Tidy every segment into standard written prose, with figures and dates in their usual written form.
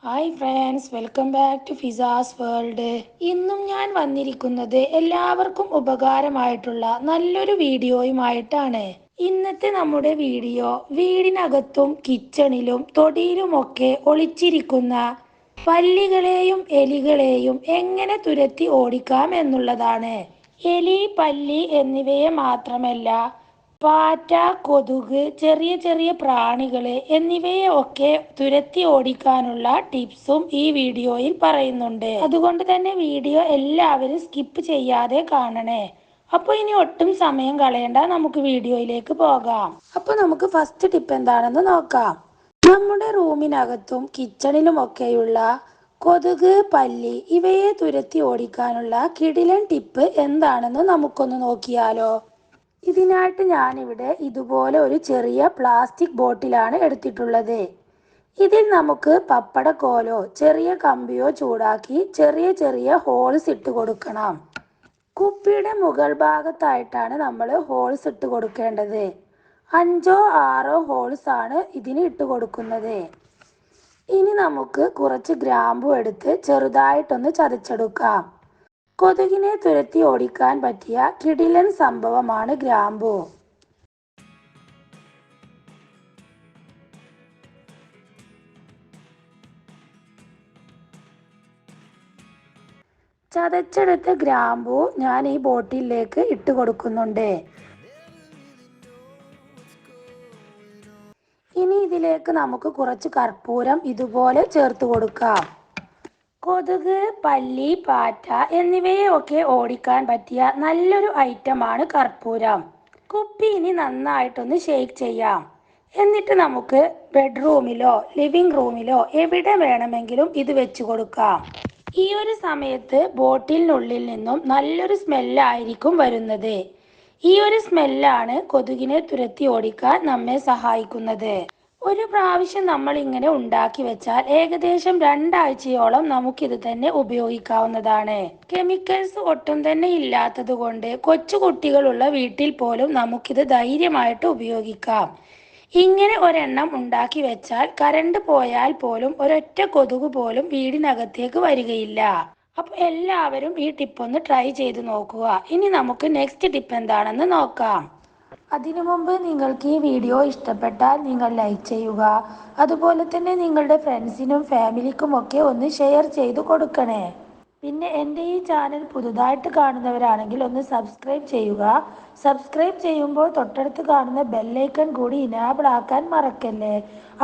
Hi friends, welcome back to ഫിസാസ് world. ഇന്നും ഞാൻ വന്നിരിക്കുന്നത് എല്ലാവർക്കും ഉപകാരമായിട്ടുള്ള നല്ലൊരു വീഡിയോയുമായിട്ടാണ്. ഇന്നത്തെ നമ്മുടെ വീഡിയോ വീടിനകത്തും കിച്ചണിലും തൊടിയിലുമൊക്കെ ഒളിച്ചിരിക്കുന്ന പല്ലികളെയും എലികളെയും എങ്ങനെ തുരത്തി ഓടിക്കാം എന്നുള്ളതാണ്. എലി, പല്ലി എന്നിവയെ മാത്രമല്ല പാറ്റ, കൊതുക്, ചെറിയ ചെറിയ പ്രാണികള് എന്നിവയെ ഒക്കെ തുരത്തി ഓടിക്കാനുള്ള ടിപ്സും ഈ വീഡിയോയിൽ പറയുന്നുണ്ട്. അതുകൊണ്ട് തന്നെ വീഡിയോ എല്ലാവരും സ്കിപ്പ് ചെയ്യാതെ കാണണേ. അപ്പോൾ ഇനി ഒട്ടും സമയം കളയണ്ട, നമുക്ക് വീഡിയോയിലേക്ക് പോകാം. അപ്പോൾ നമുക്ക് ഫസ്റ്റ് ടിപ്പ് എന്താണെന്ന് നോക്കാം. നമ്മുടെ റൂമിനകത്തും കിച്ചണിലുമൊക്കെയുള്ള കൊതുക്, പല്ലി ഇവയെ തുരത്തി ഓടിക്കാനുള്ള കിടിലൻ ടിപ്പ് എന്താണെന്ന് നമുക്കൊന്ന് നോക്കിയാലോ. ഇതിനായിട്ട് ഞാനിവിടെ ഇതുപോലെ ഒരു ചെറിയ പ്ലാസ്റ്റിക് ബോട്ടിലാണ് എടുത്തിട്ടുള്ളത്. ഇതിൽ നമുക്ക് പപ്പടക്കോലോ ചെറിയ കമ്പിയോ ചൂടാക്കി ചെറിയ ചെറിയ ഹോൾസ് ഇട്ട് കൊടുക്കണം. കുപ്പിയുടെ മുകൾ ഭാഗത്തായിട്ടാണ് നമ്മൾ ഹോൾസ് ഇട്ട് കൊടുക്കേണ്ടത്. 5 6 ഹോൾസ് ആണ് ഇതിന് ഇട്ട് കൊടുക്കുന്നത്. ഇനി നമുക്ക് കുറച്ച് ഗ്രാമ്പു എടുത്ത് ചെറുതായിട്ടൊന്ന് ചതച്ചെടുക്കാം. കൊതുകിനെ തുരത്തി ഓടിക്കാൻ പറ്റിയ കിടിലൻ സംഭവമാണ് ഗ്രാമ്പു. ചതച്ചെടുത്ത ഗ്രാമ്പു ഞാൻ ഈ ബോട്ടിലേക്ക് ഇട്ട് കൊടുക്കുന്നുണ്ട്. ഇനി ഇതിലേക്ക് നമുക്ക് കുറച്ച് കർപ്പൂരം ഇതുപോലെ ചേർത്ത് കൊടുക്കാം. കൊതുക്, പല്ലി, പാറ്റ എന്നിവയെ ഒക്കെ ഓടിക്കാൻ പറ്റിയ നല്ലൊരു ഐറ്റമാണ് കർപ്പൂരം. കുപ്പി ഇനി നന്നായിട്ടൊന്ന് ഷേക്ക് ചെയ്യാം. എന്നിട്ട് നമുക്ക് ബെഡ്റൂമിലോ ലിവിംഗ് റൂമിലോ എവിടെ വേണമെങ്കിലും ഇത് വെച്ച് കൊടുക്കാം. ഈ ഒരു സമയത്ത് ബോട്ടിലിനുള്ളിൽ നിന്നും നല്ലൊരു സ്മെല്ലായിരിക്കും വരുന്നത്. ഈ ഒരു സ്മെല്ലാണ് കൊതുകിനെ തുരത്തി ഓടിക്കാൻ നമ്മെ സഹായിക്കുന്നത്. ഒരു പ്രാവശ്യം നമ്മൾ ഇങ്ങനെ ഉണ്ടാക്കി വെച്ചാൽ ഏകദേശം 2 ആഴ്ചയോളം നമുക്കിത് തന്നെ ഉപയോഗിക്കാവുന്നതാണ്. കെമിക്കൽസ് ഒട്ടും തന്നെ ഇല്ലാത്തത് കൊണ്ട് കൊച്ചു കുട്ടികളുള്ള വീട്ടിൽ പോലും നമുക്കിത് ധൈര്യമായിട്ട് ഉപയോഗിക്കാം. ഇങ്ങനെ ഒരെണ്ണം ഉണ്ടാക്കി വെച്ചാൽ കറണ്ട് പോയാൽ പോലും ഒരൊറ്റ കൊതുക് പോലും വീടിനകത്തേക്ക് വരികയില്ല. അപ്പോൾ എല്ലാവരും ഈ ടിപ്പ് ഒന്ന് ട്രൈ ചെയ്ത് നോക്കുക. ഇനി നമുക്ക് നെക്സ്റ്റ് ടിപ്പ് എന്താണെന്ന് നോക്കാം. അതിനു മുമ്പ് നിങ്ങൾക്ക് ഈ വീഡിയോ ഇഷ്ടപ്പെട്ടാൽ നിങ്ങൾ ലൈക്ക് ചെയ്യുക. അതുപോലെ തന്നെ നിങ്ങളുടെ ഫ്രണ്ട്സിനും ഫാമിലിക്കും ഒക്കെ ഒന്ന് ഷെയർ ചെയ്ത് കൊടുക്കണേ. പിന്നെ എൻ്റെ ഈ ചാനൽ പുതുതായിട്ട് കാണുന്നവരാണെങ്കിൽ ഒന്ന് സബ്സ്ക്രൈബ് ചെയ്യുക. സബ്സ്ക്രൈബ് ചെയ്യുമ്പോൾ തൊട്ടടുത്ത് കാണുന്ന ബെല്ലൈക്കൺ കൂടി ഇനാബിൾ ആക്കാൻ മറക്കല്ലേ.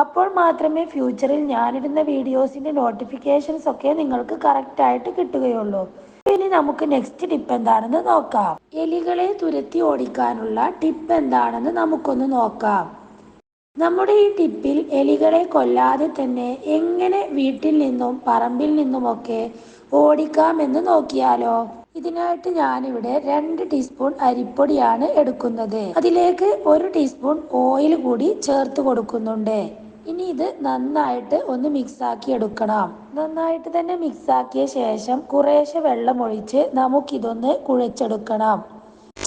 അപ്പോൾ മാത്രമേ ഫ്യൂച്ചറിൽ ഞാനിടുന്ന വീഡിയോസിൻ്റെ നോട്ടിഫിക്കേഷൻസ് ഒക്കെ നിങ്ങൾക്ക് കറക്റ്റായിട്ട് കിട്ടുകയുള്ളൂ. ഇനി നമുക്ക് നെക്സ്റ്റ് ടിപ്പ് എന്താണെന്ന് നോക്കാം. എലികളെ തുരത്തി ഓടിക്കാനുള്ള ടിപ്പ് എന്താണെന്ന് നമുക്കൊന്ന് നോക്കാം. നമ്മുടെ ഈ ടിപ്പിൽ എലികളെ കൊല്ലാതെ തന്നെ എങ്ങനെ വീട്ടിൽ നിന്നും പറമ്പിൽ നിന്നുമൊക്കെ ഓടിക്കാമെന്ന് നോക്കിയാലോ. ഇതിനായിട്ട് ഞാനിവിടെ 2 ടീസ്പൂൺ അരിപ്പൊടിയാണ് എടുക്കുന്നത്. അതിലേക്ക് 1 ടീസ്പൂൺ ഓയിൽ കൂടി ചേർത്ത് കൊടുക്കുന്നുണ്ട്. ഇനി ഇത് നന്നായിട്ട് ഒന്ന് മിക്സാക്കി എടുക്കണം. നന്നായിട്ട് തന്നെ മിക്സാക്കിയ ശേഷം കുറേശ്ശെ വെള്ളം ഒഴിച്ച് നമുക്കിതൊന്ന് കുഴച്ചെടുക്കണം.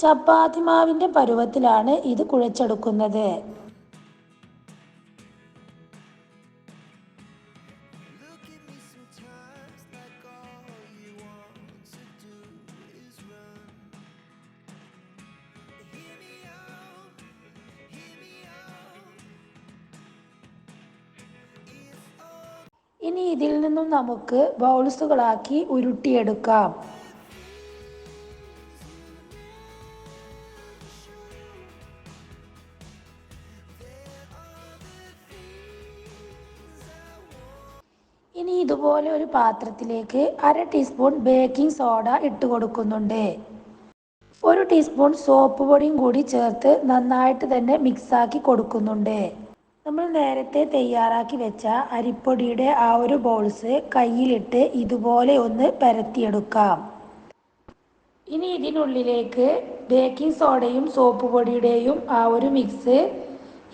ചപ്പാത്തി മാവിൻ്റെ പരുവത്തിലാണ് ഇത് കുഴച്ചെടുക്കുന്നത്. ഇനി ഇതിൽ നിന്നും നമുക്ക് ബൗൾസുകളാക്കി ഉരുട്ടിയെടുക്കാം. ഇനി ഇതുപോലെ ഒരു പാത്രത്തിലേക്ക് 1/2 ടീസ്പൂൺ ബേക്കിംഗ് സോഡ ഇട്ട് കൊടുക്കുന്നുണ്ട്. 1 ടീസ്പൂൺ സോപ്പ് പൊടിയും കൂടി ചേർത്ത് നന്നായിട്ട് തന്നെ മിക്സാക്കി കൊടുക്കുന്നുണ്ട്. നമ്മൾ നേരത്തെ തയ്യാറാക്കി വെച്ച അരിപ്പൊടിയുടെ ആ ഒരു ബോൾസ് കയ്യിലിട്ട് ഇതുപോലെ ഒന്ന് പരത്തിയെടുക്കാം. ഇനി ഇതിനുള്ളിലേക്ക് ബേക്കിംഗ് സോഡയും സോപ്പ് പൊടിയുടെയും ആ ഒരു മിക്സ്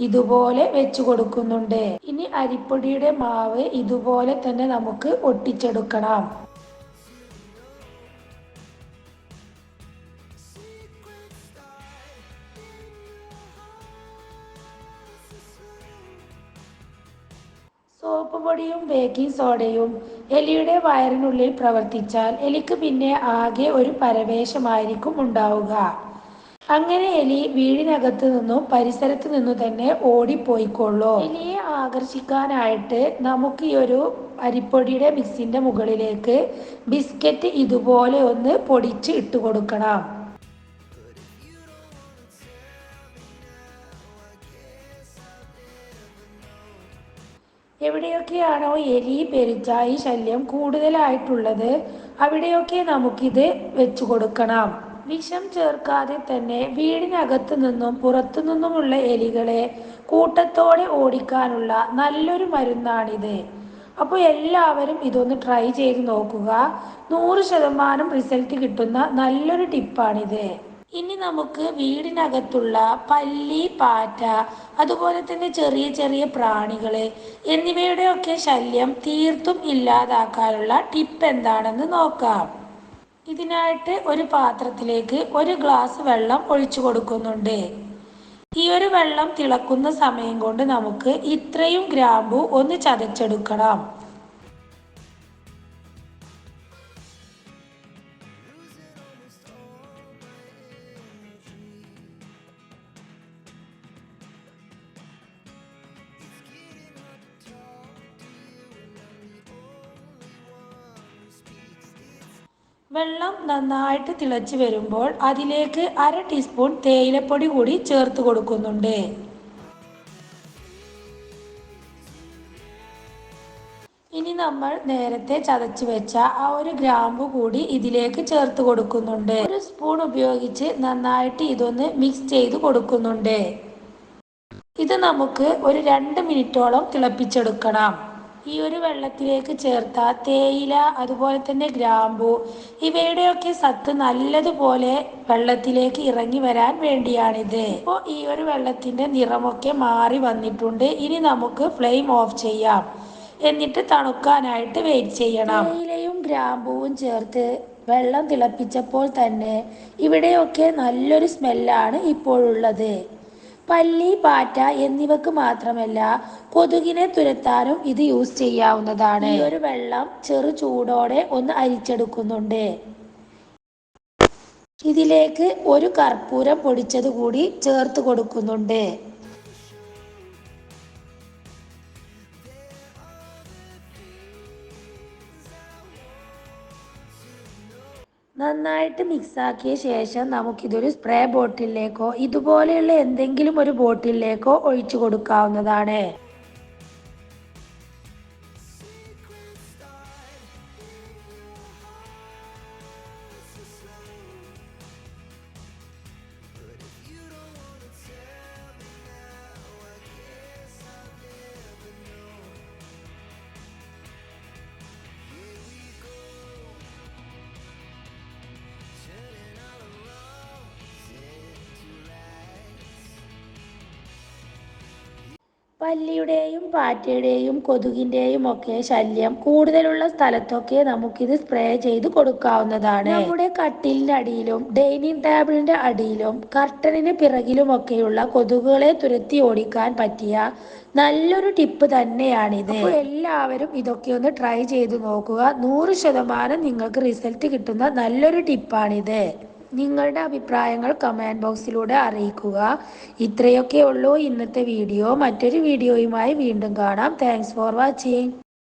ഇതുപോലെ വെച്ച് കൊടുക്കുന്നുണ്ട്. ഇനി അരിപ്പൊടിയുടെ മാവ് ഇതുപോലെ തന്നെ നമുക്ക് ഒട്ടിച്ചെടുക്കണം. സോപ്പ് പൊടിയും ബേക്കിംഗ് സോഡയും എലിയുടെ വയറിനുള്ളിൽ പ്രവർത്തിച്ചാൽ എലിക്ക് പിന്നെ ആകെ ഒരു പരവേശമായിരിക്കും ഉണ്ടാവുക. അങ്ങനെ എലി വീടിനകത്ത് നിന്നും പരിസരത്ത് നിന്നു തന്നെ ഓടിപ്പോയിക്കൊള്ളും. എലിയെ ആകർഷിക്കാനായിട്ട് നമുക്ക് ഈ ഒരു അരിപ്പൊടിയുടെ മിക്സിന്റെ മുകളിലേക്ക് ബിസ്ക്കറ്റ് ഇതുപോലെ ഒന്ന് പൊടിച്ച് ഇട്ട് കൊടുക്കണം. എവിടെയൊക്കെയാണോ എലി പെരുച്ചാഴി ശല്യം കൂടുതലായിട്ടുള്ളത് അവിടെയൊക്കെ നമുക്കിത് വെച്ചു കൊടുക്കണം. വിഷം ചേർക്കാതെ തന്നെ വീടിനകത്തു നിന്നും പുറത്തു നിന്നുമുള്ള എലികളെ കൂട്ടത്തോടെ ഓടിക്കാനുള്ള നല്ലൊരു മരുന്നാണിത്. അപ്പോൾ എല്ലാവരും ഇതൊന്ന് ട്രൈ ചെയ്ത് നോക്കുക. 100% റിസൾട്ട് കിട്ടുന്ന നല്ലൊരു ടിപ്പാണിത്. ഇനി നമുക്ക് വീടിനകത്തുള്ള പല്ലി, പാറ്റ, അതുപോലെ തന്നെ ചെറിയ ചെറിയ പ്രാണികൾ എന്നിവയുടെയൊക്കെ ശല്യം തീർത്തും ഇല്ലാതാക്കാനുള്ള ടിപ്പ് എന്താണെന്ന് നോക്കാം. ഇതിനായിട്ട് ഒരു പാത്രത്തിലേക്ക് 1 ഗ്ലാസ് വെള്ളം ഒഴിച്ചു കൊടുക്കുന്നുണ്ട്. ഈ ഒരു വെള്ളം തിളക്കുന്ന സമയം കൊണ്ട് നമുക്ക് ഇത്രയും ഗ്രാമ്പു ഒന്ന് ചതച്ചെടുക്കണം. വെള്ളം നന്നായിട്ട് തിളച്ച് വരുമ്പോൾ അതിലേക്ക് 1/2 ടീസ്പൂൺ തേയിലപ്പൊടി കൂടി ചേർത്ത് കൊടുക്കുന്നുണ്ട്. ഇനി നമ്മൾ നേരത്തെ ചതച്ച് വെച്ച ആ ഒരു ഗ്രാമ്പു കൂടി ഇതിലേക്ക് ചേർത്ത് കൊടുക്കുന്നുണ്ട്. 1 സ്പൂൺ ഉപയോഗിച്ച് നന്നായിട്ട് ഇതൊന്ന് മിക്സ് ചെയ്ത് കൊടുക്കുന്നുണ്ട്. ഇത് നമുക്ക് ഒരു 2 മിനിറ്റോളം തിളപ്പിച്ചെടുക്കണം. ഈ ഒരു വെള്ളത്തിലേക്ക് ചേർത്ത തേയില, അതുപോലെ തന്നെ ഗ്രാമ്പു ഇവയുടെയൊക്കെ സത്ത് നല്ലതുപോലെ വെള്ളത്തിലേക്ക് ഇറങ്ങി വരാൻ വേണ്ടിയാണിത്. ഇപ്പോൾ ഈ ഒരു വെള്ളത്തിന്റെ നിറമൊക്കെ മാറി വന്നിട്ടുണ്ട്. ഇനി നമുക്ക് ഫ്ലെയിം ഓഫ് ചെയ്യാം. എന്നിട്ട് തണുക്കാനായിട്ട് വെയിറ്റ് ചെയ്യണം. തേയിലയും ഗ്രാമ്പുവും ചേർത്ത് വെള്ളം തിളപ്പിച്ചപ്പോൾ തന്നെ ഇവിടെയൊക്കെ നല്ലൊരു സ്മെല്ലാണ് ഇപ്പോഴുള്ളത്. പല്ലി, പാറ്റ എന്നിവക്ക് മാത്രമല്ല കൊതുകിനെ തുരത്താനും ഇത് യൂസ് ചെയ്യാവുന്നതാണ്. ഈ ഒരു വെള്ളം ചെറു ചൂടോടെ ഒന്ന് അരിച്ചെടുക്കുന്നുണ്ട്. ഇതിലേക്ക് ഒരു കർപ്പൂരം പൊടിച്ചത് കൂടി ചേർത്ത് കൊടുക്കുന്നുണ്ട്. നന്നായിട്ട് മിക്സാക്കിയ ശേഷം നമുക്കിതൊരു സ്പ്രേ ബോട്ടിലേക്കോ ഇതുപോലെയുള്ള എന്തെങ്കിലും ഒരു ബോട്ടിലേക്കോ ഒഴിച്ചു കൊടുക്കാവുന്നതാണ്. പല്ലിയുടെയും പാറ്റയുടെയും കൊതുകിന്റെയും ഒക്കെ ശല്യം കൂടുതലുള്ള സ്ഥലത്തൊക്കെ നമുക്കിത് സ്പ്രേ ചെയ്ത് കൊടുക്കാവുന്നതാണ്. നമ്മുടെ കട്ടിലിന്റെ അടിയിലും ഡൈനിങ് ടേബിളിന്റെ അടിയിലും കർട്ടനിന് പിറകിലുമൊക്കെയുള്ള കൊതുകുകളെ തുരത്തി ഓടിക്കാൻ പറ്റിയ നല്ലൊരു ടിപ്പ് തന്നെയാണിത്. അപ്പോൾ എല്ലാവരും ഇതൊക്കെ ഒന്ന് ട്രൈ ചെയ്ത് നോക്കുക. 100% നിങ്ങൾക്ക് റിസൾട്ട് കിട്ടുന്ന നല്ലൊരു ടിപ്പാണിത്. നിങ്ങളുടെ അഭിപ്രായങ്ങൾ കമൻറ്റ് ബോക്സിലൂടെ അറിയിക്കുക. ഇത്രയൊക്കെ ഉള്ളൂ ഇന്നത്തെ വീഡിയോ. മറ്റൊരു വീഡിയോയുമായി വീണ്ടും കാണാം. Thanks for watching.